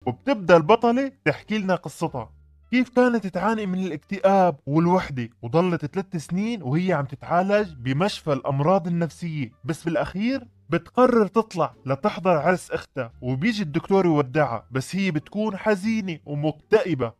وبتبدأ البطلة تحكي لنا قصتها، كيف كانت تعاني من الاكتئاب والوحدة، وظلت 3 سنين وهي عم تتعالج بمشفى الأمراض النفسية. بس بالأخير بتقرر تطلع لتحضر عرس أختها، وبيجي الدكتور يودعها، بس هي بتكون حزينة ومكتئبة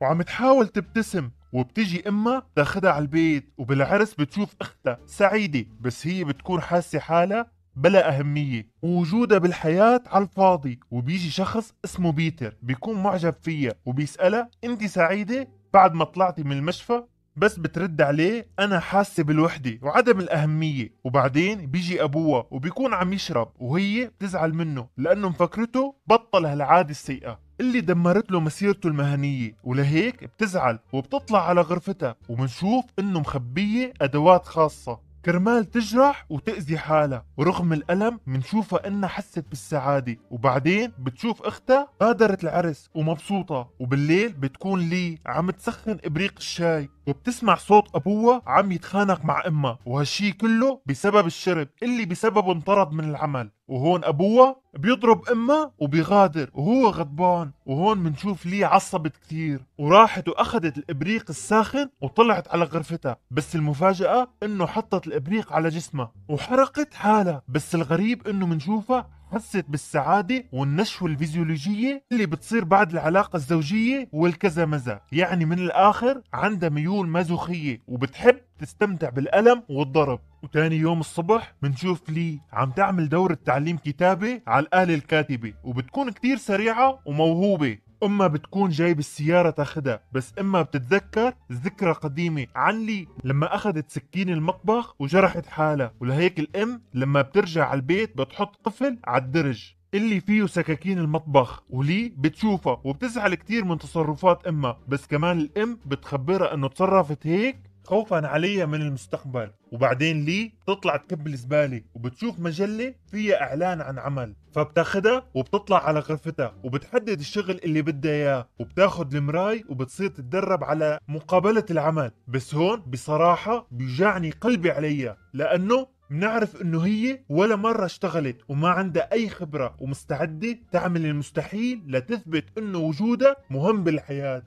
وعم تحاول تبتسم. وبتجي امها تاخدها على البيت، وبالعرس بتشوف اختها سعيدة، بس هي بتكون حاسة حالها بلا أهمية ووجودها بالحياة على الفاضي. وبيجي شخص اسمه بيتر بيكون معجب فيها وبيسألها انت سعيدة بعد ما طلعتي من المشفى؟ بس بترد عليه انا حاسة بالوحدة وعدم الأهمية. وبعدين بيجي ابوها وبيكون عم يشرب، وهي بتزعل منه لانه مفكرته بطل هالعادة السيئة اللي دمرت له مسيرته المهنية، ولهيك بتزعل وبتطلع على غرفتها، وبنشوف انه مخبية ادوات خاصة كرمال تجرح وتأذي حالها. ورغم الألم منشوفها انها حست بالسعادة. وبعدين بتشوف اختها غادرت العرس ومبسوطة، وبالليل بتكون لي عم تسخن ابريق الشاي، وبتسمع صوت ابوها عم يتخانق مع امها، وهالشي كله بسبب الشرب اللي بسببه انطرد من العمل. وهون ابوها بيضرب امها وبيغادر وهو غضبان. وهون بنشوف لي عصبت كثير وراحت واخذت الابريق الساخن وطلعت على غرفتها، بس المفاجأة انه حطت الابريق على جسمها وحرقت حالها. بس الغريب انه بنشوفها حست بالسعادة والنشوة الفيزيولوجية اللي بتصير بعد العلاقة الزوجية والكذا مزا. يعني من الآخر عندها ميول مازوخية وبتحب تستمتع بالألم والضرب. وتاني يوم الصبح بنشوف لي عم تعمل دورة تعليم كتابة على الآلة الكاتبة، وبتكون كتير سريعة وموهوبة. امها بتكون جايب السيارة تاخدها، بس امها بتتذكر ذكرى قديمة عن لي لما اخذت سكين المطبخ وجرحت حالها. ولهيك الام لما بترجع على البيت بتحط قفل على الدرج اللي فيه سكاكين المطبخ، ولي بتشوفها وبتزعل كتير من تصرفات امها. بس كمان الام بتخبرها انه تصرفت هيك خوفا عليها من المستقبل. وبعدين لي تطلع تكب الزبالة وبتشوف مجلة فيها اعلان عن عمل، فبتاخدها وبتطلع على غرفتها وبتحدد الشغل اللي بدها اياه، وبتاخد المراي وبتصير تتدرب على مقابلة العمل. بس هون بصراحة بيوجعني قلبي عليها، لانه بنعرف انه هي ولا مرة اشتغلت وما عندها اي خبرة، ومستعدة تعمل المستحيل لتثبت انه وجودها مهم بالحياة.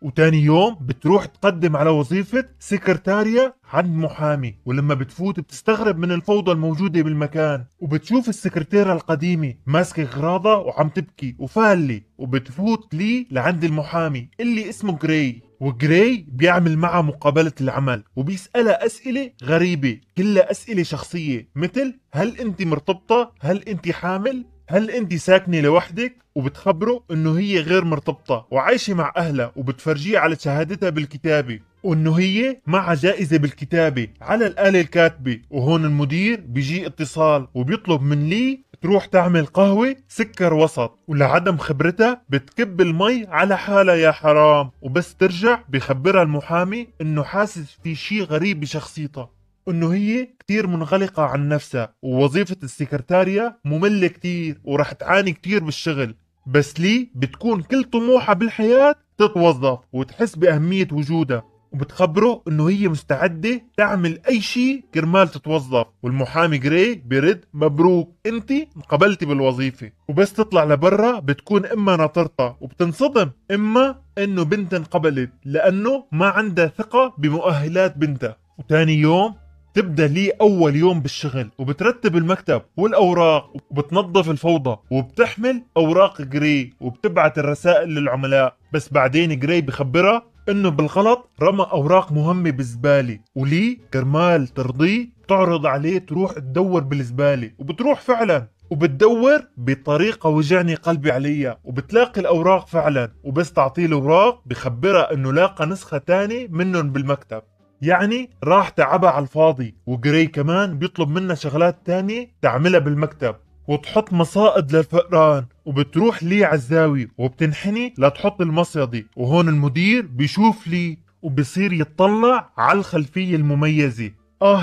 وتاني يوم بتروح تقدم على وظيفة سكرتارية عند محامي، ولما بتفوت بتستغرب من الفوضى الموجودة بالمكان، وبتشوف السكرتيرة القديمة ماسكة غراضة وعم تبكي وفالة. وبتفوت لي لعند المحامي اللي اسمه جراي، وجراي بيعمل معها مقابلة العمل وبيسألها أسئلة غريبة كلها أسئلة شخصية، مثل هل أنت مرتبطة؟ هل أنت حامل؟ هل انت ساكنة لوحدك؟ وبتخبره انه هي غير مرتبطة وعايشة مع اهلها، وبتفرجيه على شهادتها بالكتابة وانه هي معها جائزة بالكتابة على الآلة الكاتبة. وهون المدير بيجي اتصال وبيطلب من لي تروح تعمل قهوة سكر وسط، ولعدم خبرتها بتكب المي على حالها يا حرام. وبس ترجع بخبرها المحامي انه حاسس في شي غريب بشخصيتها، انه هي كتير منغلقة عن نفسها، ووظيفة السكرتارية مملة كتير ورح تعاني كتير بالشغل. بس لي بتكون كل طموحها بالحياة تتوظف وتحس بأهمية وجودها، وبتخبره انه هي مستعدة تعمل اي شيء كرمال تتوظف. والمحامي جراي بيرد مبروك انت انقبلتي بالوظيفة. وبس تطلع لبرا بتكون اما ناطرتها، وبتنصدم اما انه بنتها انقبلت لانه ما عندها ثقة بمؤهلات بنتها. وتاني يوم تبدأ لي أول يوم بالشغل، وبترتب المكتب والأوراق وبتنظف الفوضى، وبتحمل أوراق جراي وبتبعت الرسائل للعملاء. بس بعدين جراي بخبرها إنه بالغلط رمى أوراق مهمة بالزبالة، ولي كرمال ترضيه تعرض عليه تروح تدور بالزبالة. وبتروح فعلا وبتدور بطريقة وجعني قلبي عليها، وبتلاقي الأوراق فعلا. وبس تعطيه الأوراق بخبرها إنه لاقى نسخة تانية منهم بالمكتب، يعني راح تعبها على الفاضي. وجراي كمان بيطلب منها شغلات تانية تعملها بالمكتب وتحط مصائد للفئران. وبتروح لي على الزاوية وبتنحني لتحط المصيدة، وهون المدير بيشوف لي وبصير يتطلع على الخلفية المميزة.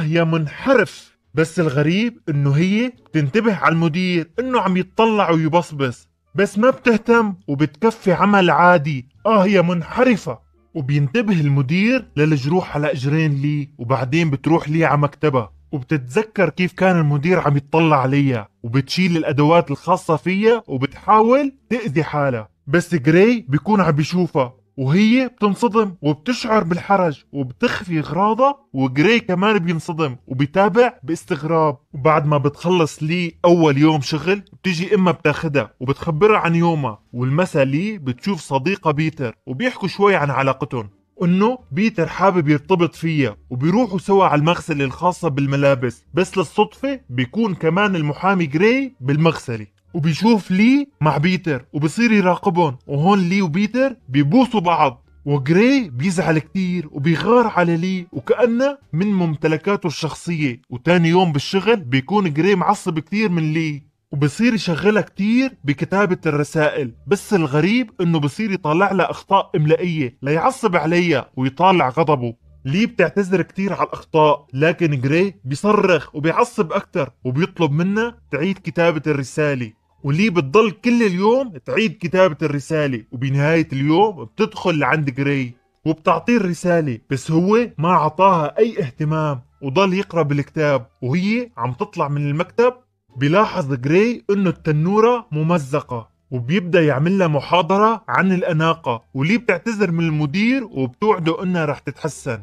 يا منحرف. بس الغريب انه هي بتنتبه على المدير انه عم يتطلع ويبصبص، بس ما بتهتم وبتكفي عمل عادي. يا منحرفة. وبينتبه المدير للجروح على اجرين لي، وبعدين بتروح لي على مكتبها وبتتذكر كيف كان المدير عم يتطلع عليها، وبتشيل الادوات الخاصة فيها وبتحاول تأذي حالها. بس جراي بيكون عم بيشوفها وهي بتنصدم وبتشعر بالحرج وبتخفي اغراضها، وجراي كمان بينصدم وبيتابع باستغراب. وبعد ما بتخلص لي اول يوم شغل بتيجي امها بتاخدها وبتخبرها عن يومها، والمسا لي بتشوف صديقة بيتر وبيحكوا شوي عن علاقتهم، انه بيتر حابب يرتبط فيها وبيروحوا سوا على المغسلة الخاصة بالملابس، بس للصدفة بيكون كمان المحامي جراي بالمغسلة وبيشوف لي مع بيتر وبصير يراقبهم، وهون لي وبيتر بيبوسوا بعض، وجراي بيزعل كتير وبيغار على لي وكأنه من ممتلكاته الشخصية. وتاني يوم بالشغل بيكون جراي معصب كتير من لي وبصير يشغلها كتير بكتابة الرسائل، بس الغريب انه بصير يطلع لها اخطاء املائية ليعصب عليها ويطالع غضبه. لي بتعتذر كتير على الاخطاء، لكن جراي بيصرخ وبيعصب اكتر وبيطلب منها تعيد كتابة الرسالة، ولي بتضل كل اليوم تعيد كتابة الرسالة، وبنهاية اليوم بتدخل لعند جراي وبتعطيه الرسالة، بس هو ما عطاها اي اهتمام وضل يقرأ بالكتاب. وهي عم تطلع من المكتب بيلاحظ جراي انه التنورة ممزقة وبيبدأ يعمل لها محاضرة عن الأناقة، ولي بتعتذر من المدير وبتوعده انها رح تتحسن،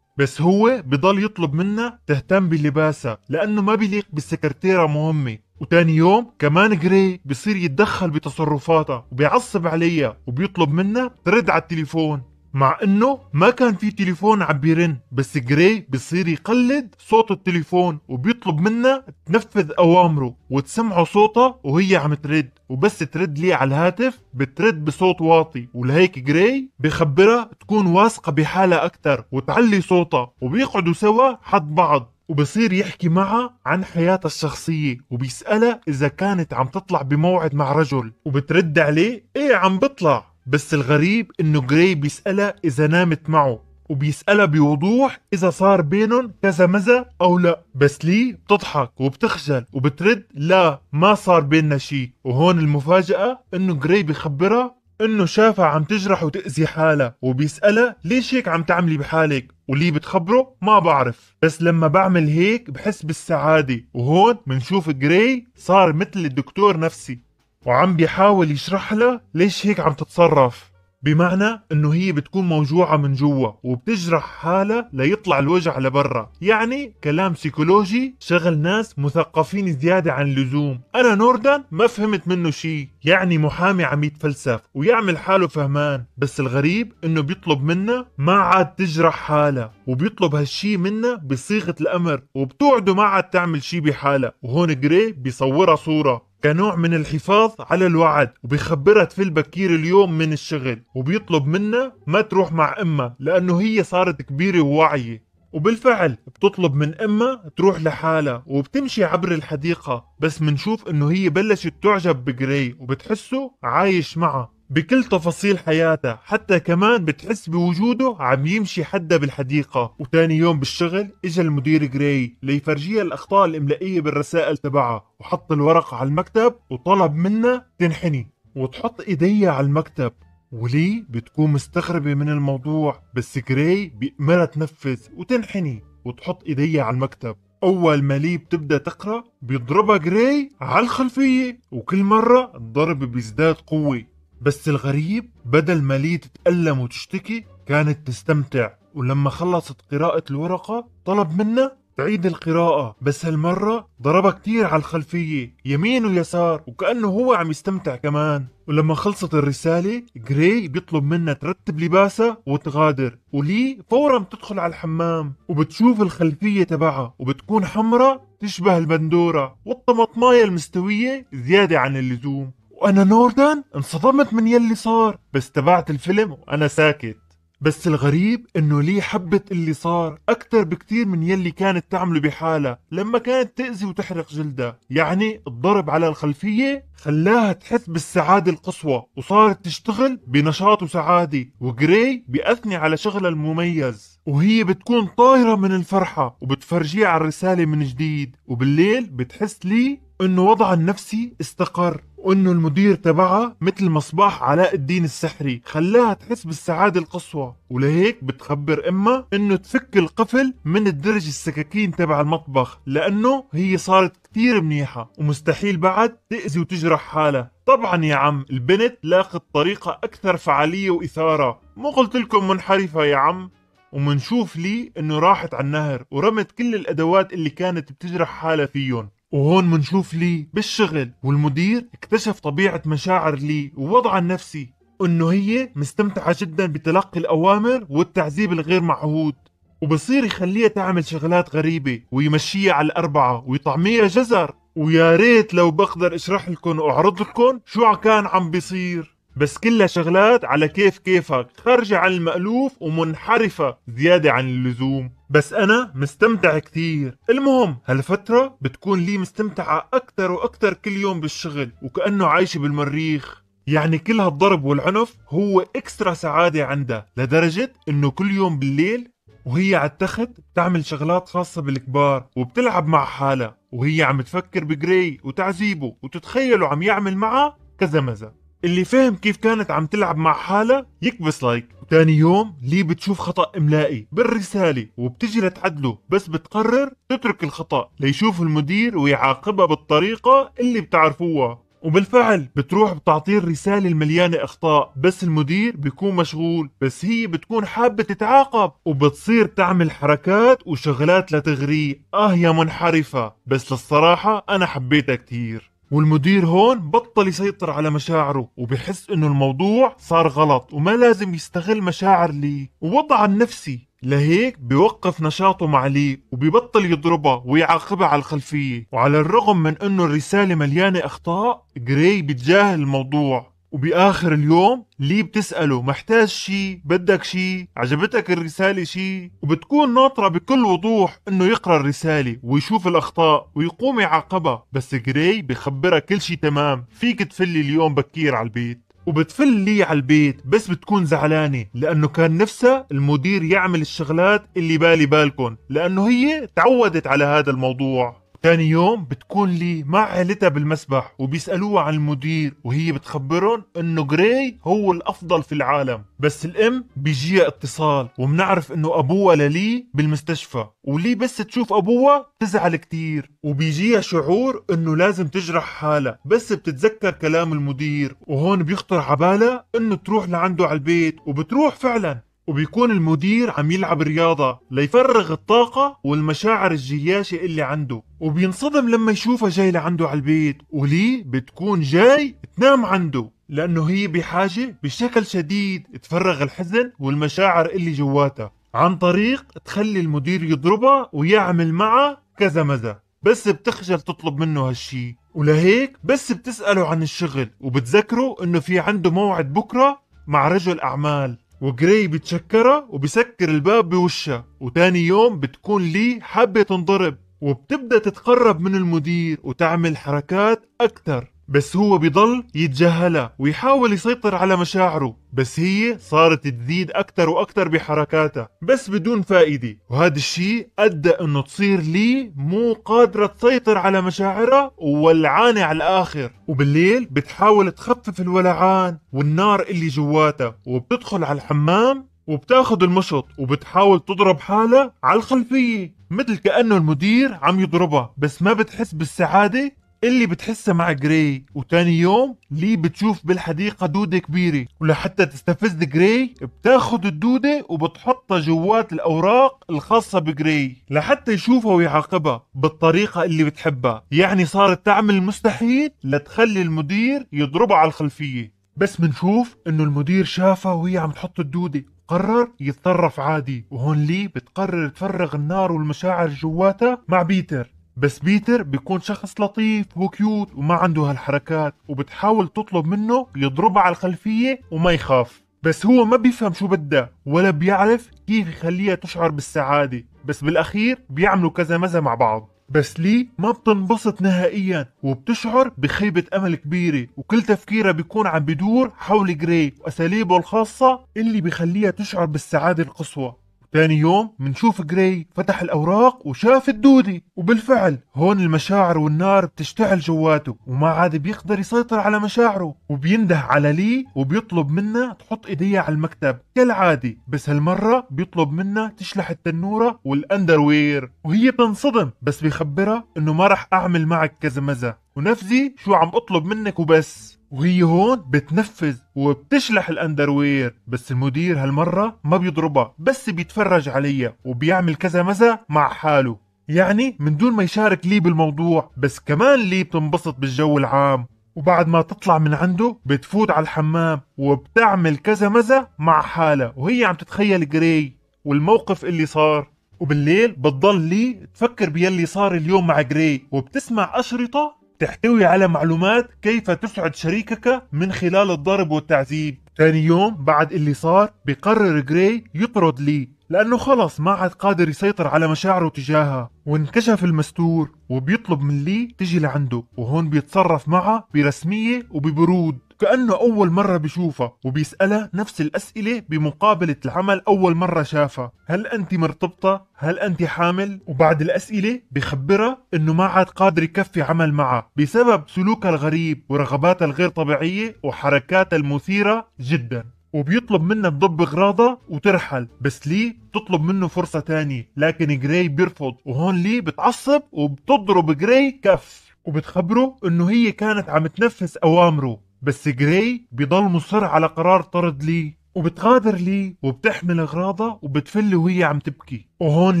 بس هو بضل يطلب منها تهتم بلباسها لأنه ما بيليق بالسكرتيرة مهمة. وتاني يوم كمان جراي بصير يتدخل بتصرفاتها وبيعصب عليها وبيطلب منها ترد على التليفون، مع انه ما كان في تليفون عم بيرن، بس جراي بصير يقلد صوت التليفون وبيطلب منها تنفذ اوامره وتسمعه صوتها وهي عم ترد، وبس ترد لي على الهاتف بترد بصوت واطي، ولهيك جراي بخبرها تكون واثقة بحالها اكتر وتعلي صوتها، وبيقعدوا سوا حد بعض وبصير يحكي معها عن حياتها الشخصية وبيسألها إذا كانت عم تطلع بموعد مع رجل، وبترد عليه إيه عم بطلع. بس الغريب إنه جراي بيسألها إذا نامت معه وبيسألها بوضوح إذا صار بينهم كذا مزة أو لا، بس لي بتضحك وبتخجل وبترد لا ما صار بيننا شي. وهون المفاجأة إنه جراي بيخبرها انه شافها عم تجرح وتأذي حالها وبيسألها ليش هيك عم تعملي بحالك، ولي بتخبره ما بعرف، بس لما بعمل هيك بحس بالسعادة. وهون منشوف جراي صار مثل الدكتور نفسي وعم بيحاول يشرح لها ليش هيك عم تتصرف، بمعنى انه هي بتكون موجوعة من جوا وبتجرح حالها ليطلع الوجع لبرا، يعني كلام سيكولوجي شغل ناس مثقفين زيادة عن اللزوم. انا نوردن ما فهمت منه شي، يعني محامي عم يتفلسف ويعمل حاله فهمان، بس الغريب انه بيطلب منا ما عاد تجرح حالها وبيطلب هالشي منا بصيغة الامر وبتوعده ما عاد تعمل شي بحالها. وهون جراي بيصورها صورة كنوع من الحفاظ على الوعد وبيخبرها تفل بكير اليوم من الشغل، وبيطلب منها ما تروح مع امها لانه هي صارت كبيرة وواعية، وبالفعل بتطلب من امها تروح لحالها وبتمشي عبر الحديقة، بس منشوف انه هي بلشت تعجب بجراي وبتحسه عايش معها بكل تفاصيل حياتها، حتى كمان بتحس بوجوده عم يمشي حدا بالحديقة. وتاني يوم بالشغل اجا المدير جراي ليفرجيها الاخطاء الاملائية بالرسائل تبعها، وحط الورقة على المكتب وطلب منها تنحني وتحط ايديها على المكتب، ولي بتكون مستغربة من الموضوع، بس جراي بيأمرها تنفذ وتنحني وتحط ايديها على المكتب. اول ما لي بتبدا تقرا بيضربها جراي على الخلفية، وكل مرة الضرب بيزداد قوة، بس الغريب بدل ما لي تتألم وتشتكي كانت تستمتع. ولما خلصت قراءة الورقة طلب منها تعيد القراءة، بس هالمرة ضربها كتير على الخلفية يمين ويسار وكأنه هو عم يستمتع كمان. ولما خلصت الرسالة جراي بيطلب منها ترتب لباسها وتغادر، ولي فورا بتدخل على الحمام وبتشوف الخلفية تبعها وبتكون حمراء تشبه البندورة والطماطماية المستوية زيادة عن اللزوم. وانا نوردن انصدمت من يلي صار، بس تبعت الفيلم وانا ساكت. بس الغريب انه لي حبت اللي صار اكتر بكتير من يلي كانت تعمله بحالها لما كانت تأذي وتحرق جلدها، يعني الضرب على الخلفية خلاها تحس بالسعادة القصوى وصارت تشتغل بنشاط وسعادة، وجراي بيأثني على شغلها المميز وهي بتكون طايرة من الفرحة وبتفرجيه على الرسالة من جديد. وبالليل بتحس لي انه وضعها النفسي استقر، وانه المدير تبعها مثل مصباح علاء الدين السحري خلاها تحس بالسعادة القصوى، ولهيك بتخبر امها انه تفك القفل من الدرج السكاكين تبع المطبخ لانه هي صارت كتير منيحة ومستحيل بعد تأذي وتجرح تجرح حالها. طبعا يا عم البنت لاقت طريقة أكثر فعالية وإثارة، مو قلت لكم منحرفة يا عم. ومنشوف لي إنه راحت على النهر ورمت كل الأدوات اللي كانت بتجرح حالها فيهم. وهون منشوف لي بالشغل والمدير اكتشف طبيعة مشاعر لي ووضعها النفسي، انه هي مستمتعة جدا بتلقي الاوامر والتعذيب الغير معهود، وبصير يخليها تعمل شغلات غريبة ويمشيها على الأربعة ويطعميها جزر. ويا ريت لو بقدر اشرح لكم واعرض لكم شو كان عم بيصير، بس كلها شغلات على كيف كيفك، خارجة عن المألوف ومنحرفة زيادة عن اللزوم. بس أنا مستمتع كثير. المهم هالفترة بتكون لي مستمتعة أكتر وأكتر كل يوم بالشغل، وكأنه عايشة بالمريخ. يعني كل هالضرب والعنف هو اكسترا سعادة عندها، لدرجة انه كل يوم بالليل وهي على التخت بتعمل شغلات خاصة بالكبار وبتلعب مع حالها، وهي عم تفكر بجراي وتعذيبه وتتخيله عم يعمل معها كذا مزة. اللي فهم كيف كانت عم تلعب مع حالها يكبس لايك. تاني يوم لي بتشوف خطأ إملائي بالرسالة وبتجي لتعدله، بس بتقرر تترك الخطأ ليشوف المدير ويعاقبها بالطريقة اللي بتعرفوها. وبالفعل بتروح بتعطيه الرسالة المليانة أخطاء، بس المدير بيكون مشغول، بس هي بتكون حابة تتعاقب وبتصير تعمل حركات وشغلات لتغريه. يا منحرفة، بس للصراحة أنا حبيتها كتير. والمدير هون بطل يسيطر على مشاعره وبحس انه الموضوع صار غلط وما لازم يستغل مشاعر لي ووضعها النفسي، لهيك بيوقف نشاطه مع لي وبيبطل يضربها ويعاقبها على الخلفية. وعلى الرغم من انه الرسالة مليانة اخطاء، جراي بيتجاهل الموضوع. وبآخر اليوم لي بتسأله محتاج شي، بدك شي، عجبتك الرسالة شي، وبتكون ناطرة بكل وضوح انه يقرأ الرسالة ويشوف الاخطاء ويقوم يعاقبها. بس جراي بخبرها كل شي تمام، فيك تفلي اليوم بكير على البيت. وبتفل لي على البيت، بس بتكون زعلانة لأنه كان نفسها المدير يعمل الشغلات اللي بالي بالكم، لأنه هي تعودت على هذا الموضوع. تاني يوم بتكون لي مع عيلتها بالمسبح وبيسألوها عن المدير، وهي بتخبرهم انه جراي هو الافضل في العالم. بس الام بيجيها اتصال وبنعرف انه ابوها للي بالمستشفى، ولي بس تشوف ابوها تزعل كتير، وبيجيها شعور انه لازم تجرح حالها، بس بتتذكر كلام المدير. وهون بيخطر عبالها انه تروح لعنده على البيت، وبتروح فعلا. وبيكون المدير عم يلعب رياضة ليفرغ الطاقة والمشاعر الجياشة اللي عنده، وبينصدم لما يشوفها جاي لعنده على البيت. ولي بتكون جاي تنام عنده لأنه هي بحاجة بشكل شديد تفرغ الحزن والمشاعر اللي جواتها عن طريق تخلي المدير يضربها ويعمل معها كذا مزة، بس بتخجل تطلب منه هالشي. ولهيك بس بتسأله عن الشغل وبتذكره انه في عنده موعد بكرة مع رجل أعمال. وجراي بتشكرها وبسكر الباب بوشها. وتاني يوم بتكون لي حابة تنضرب وبتبدأ تتقرب من المدير وتعمل حركات أكتر، بس هو بيضل يتجاهلها ويحاول يسيطر على مشاعره، بس هي صارت تزيد أكتر وأكتر بحركاتها بس بدون فائدة. وهذا الشيء أدى أنه تصير لي مو قادرة تسيطر على مشاعرها وولعانة على الآخر. وبالليل بتحاول تخفف الولعان والنار اللي جواتها، وبتدخل على الحمام وبتاخد المشط وبتحاول تضرب حالها على الخلفية مثل كأنه المدير عم يضربها، بس ما بتحس بالسعادة اللي بتحسها مع جراي. وتاني يوم لي بتشوف بالحديقة دودة كبيرة، ولحتى تستفز جراي بتاخد الدودة وبتحطها جوات الأوراق الخاصة بجراي لحتى يشوفها ويعاقبها بالطريقة اللي بتحبها. يعني صارت تعمل المستحيل لتخلي المدير يضربها على الخلفية. بس منشوف انه المدير شافها وهي عم تحط الدودة، قرر يتصرف عادي. وهون لي بتقرر تفرغ النار والمشاعر جواتها مع بيتر، بس بيتر بيكون شخص لطيف وكيوت وما عنده هالحركات، وبتحاول تطلب منه يضربها على الخلفية وما يخاف، بس هو ما بيفهم شو بدها ولا بيعرف كيف يخليها تشعر بالسعادة. بس بالأخير بيعملوا كذا مزة مع بعض، بس لي ما بتنبسط نهائيا وبتشعر بخيبة أمل كبيرة، وكل تفكيرها بيكون عم بدور حول جراي وأساليبه الخاصة اللي بيخليها تشعر بالسعادة القصوى. تاني يوم منشوف جراي فتح الأوراق وشاف الدودة، وبالفعل هون المشاعر والنار بتشتعل جواته وما عاد بيقدر يسيطر على مشاعره، وبينده على لي وبيطلب منها تحط ايديها على المكتب كالعادة، بس هالمرة بيطلب منها تشلح التنورة والأندروير، وهي بتنصدم بس بيخبرها انه ما رح اعمل معك كذا مزة ونفذي شو عم اطلب منك وبس. وهي هون بتنفذ وبتشلح الاندروير، بس المدير هالمرة ما بيضربها بس بيتفرج عليها وبيعمل كذا مزة مع حاله، يعني من دون ما يشارك لي بالموضوع، بس كمان لي بتنبسط بالجو العام. وبعد ما تطلع من عنده بتفوت على الحمام وبتعمل كذا مزة مع حالها وهي عم تتخيل جراي والموقف اللي صار. وبالليل بتضل لي تفكر بيلي صار اليوم مع جراي، وبتسمع أشرطة تحتوي على معلومات كيف تسعد شريكك من خلال الضرب والتعذيب. ثاني يوم بعد اللي صار بقرر جراي يطرد لي لأنه خلص ما عاد قادر يسيطر على مشاعره تجاهها، وانكشف المستور وبيطلب من لي تجي لعنده، وهون بيتصرف معها برسمية وببرود كأنه أول مرة بيشوفها، وبيسألها نفس الأسئلة بمقابلة العمل أول مرة شافها: هل أنت مرتبطة؟ هل أنت حامل؟ وبعد الأسئلة بخبرها إنه ما عاد قادر يكفي عمل معها بسبب سلوكها الغريب ورغباتها الغير طبيعية وحركاتها المثيرة جدا، وبيطلب منها تضب اغراضها وترحل، بس لي بتطلب منه فرصة تانية لكن جراي بيرفض، وهون لي بتعصب وبتضرب جراي كف وبتخبره انه هي كانت عم تنفذ اوامره، بس جراي بيضل مصر على قرار طرد لي، وبتغادر لي وبتحمل اغراضها وبتفل وهي عم تبكي. وهون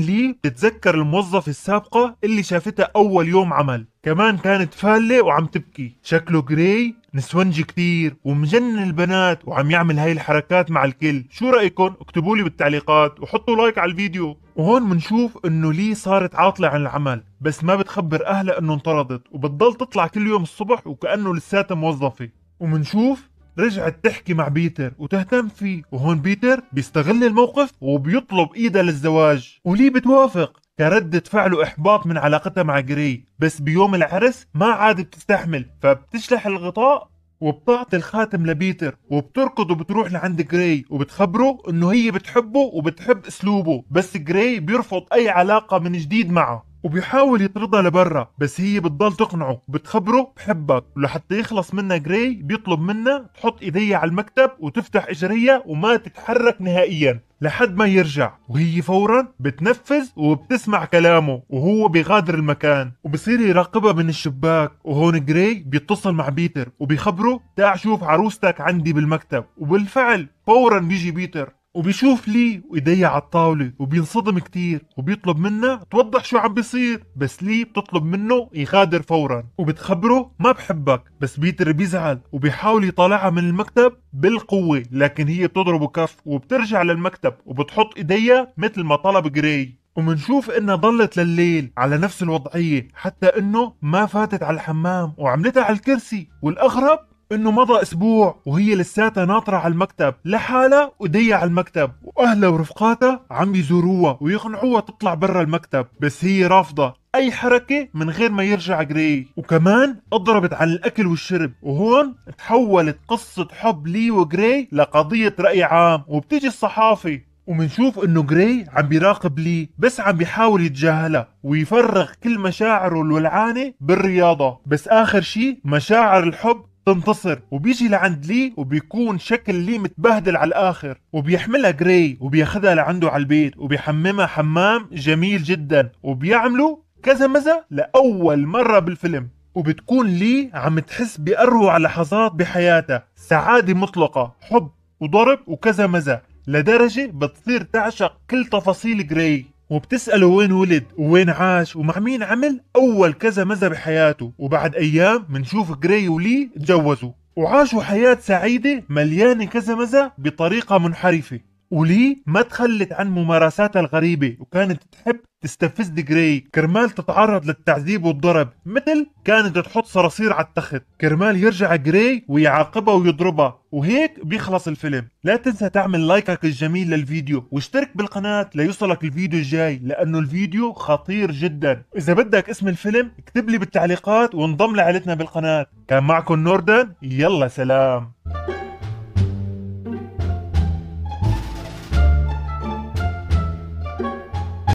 لي بتتذكر الموظفة السابقة اللي شافتها اول يوم عمل كمان كانت فالة وعم تبكي، شكله جراي نسونجي كتير ومجنن البنات وعم يعمل هاي الحركات مع الكل. شو رأيكم؟ اكتبوا لي بالتعليقات وحطوا لايك على الفيديو. وهون منشوف انه لي صارت عاطلة عن العمل بس ما بتخبر اهلها انه انطردت، وبتضل تطلع كل يوم الصبح وكأنه لساتها موظفة. ومنشوف رجعت تحكي مع بيتر وتهتم فيه، وهون بيتر بيستغل الموقف وبيطلب ايدها للزواج، ولي بتوافق كردة فعل وإحباط من علاقتها مع جراي، بس بيوم العرس ما عاد بتستحمل فبتشلح الغطاء وبتعطي الخاتم لبيتر وبتركض وبتروح لعند جراي وبتخبره انه هي بتحبه وبتحب اسلوبه، بس جراي بيرفض اي علاقة من جديد معه وبيحاول يطردها لبرا، بس هي بتضل تقنعه بتخبره بحبك، ولحتى يخلص منها جراي بيطلب منها تحط ايديها على المكتب وتفتح اجريها وما تتحرك نهائيا لحد ما يرجع، وهي فورا بتنفذ وبتسمع كلامه وهو بيغادر المكان وبصير يراقبها من الشباك. وهون جراي بيتصل مع بيتر وبيخبره تعال شوف عروستك عندي بالمكتب، وبالفعل فورا بيجي بيتر وبيشوف لي وايديها على الطاولة وبينصدم كتير وبيطلب منها توضح شو عم بيصير، بس لي بتطلب منه يغادر فورا وبتخبره ما بحبك، بس بيتر بيزعل وبيحاول يطالعها من المكتب بالقوة لكن هي بتضربه كف وبترجع للمكتب وبتحط ايديها مثل ما طلب جراي. ومنشوف انها ضلت لليل على نفس الوضعية حتى انه ما فاتت على الحمام وعملتها على الكرسي، والاغرب انه مضى اسبوع وهي لساتها ناطرة على المكتب لحالها ودية على المكتب، واهلها ورفقاتها عم يزوروها ويقنعوها تطلع برا المكتب، بس هي رافضة اي حركة من غير ما يرجع جراي، وكمان اضربت عن الاكل والشرب. وهون تحولت قصة حب لي وجراي لقضية رأي عام وبتيجي الصحافة، ومنشوف انه جراي عم بيراقب لي بس عم بيحاول يتجاهلها ويفرغ كل مشاعره الولعانة بالرياضة، بس اخر شي مشاعر الحب تنتصر وبيجي لعند لي وبيكون شكل لي متبهدل على الاخر، وبيحملها جراي وبياخدها لعنده على البيت وبيحممها حمام جميل جدا وبيعملوا كذا مزة لأول مرة بالفيلم، وبتكون لي عم تحس بأروع لحظات بحياتها، سعادة مطلقة، حب وضرب وكذا مزة، لدرجة بتصير تعشق كل تفاصيل جراي وبتسأله وين ولد ووين عاش ومع مين عمل أول كذا مزة بحياته. وبعد أيام منشوف جراي ولي تجوزوا وعاشوا حياة سعيدة مليانة كذا مزة بطريقة منحرفة، ولي ما تخلت عن ممارساتها الغريبة وكانت تحب تستفز جراي كرمال تتعرض للتعذيب والضرب، مثل كانت تحط صراصير على التخت كرمال يرجع جراي ويعاقبها ويضربها. وهيك بيخلص الفيلم. لا تنسى تعمل لايكك الجميل للفيديو واشترك بالقناة ليوصلك الفيديو الجاي لأنه الفيديو خطير جدا. إذا بدك اسم الفيلم اكتب لي بالتعليقات وانضم لعائلتنا بالقناة. كان معكم نوردن، يلا سلام.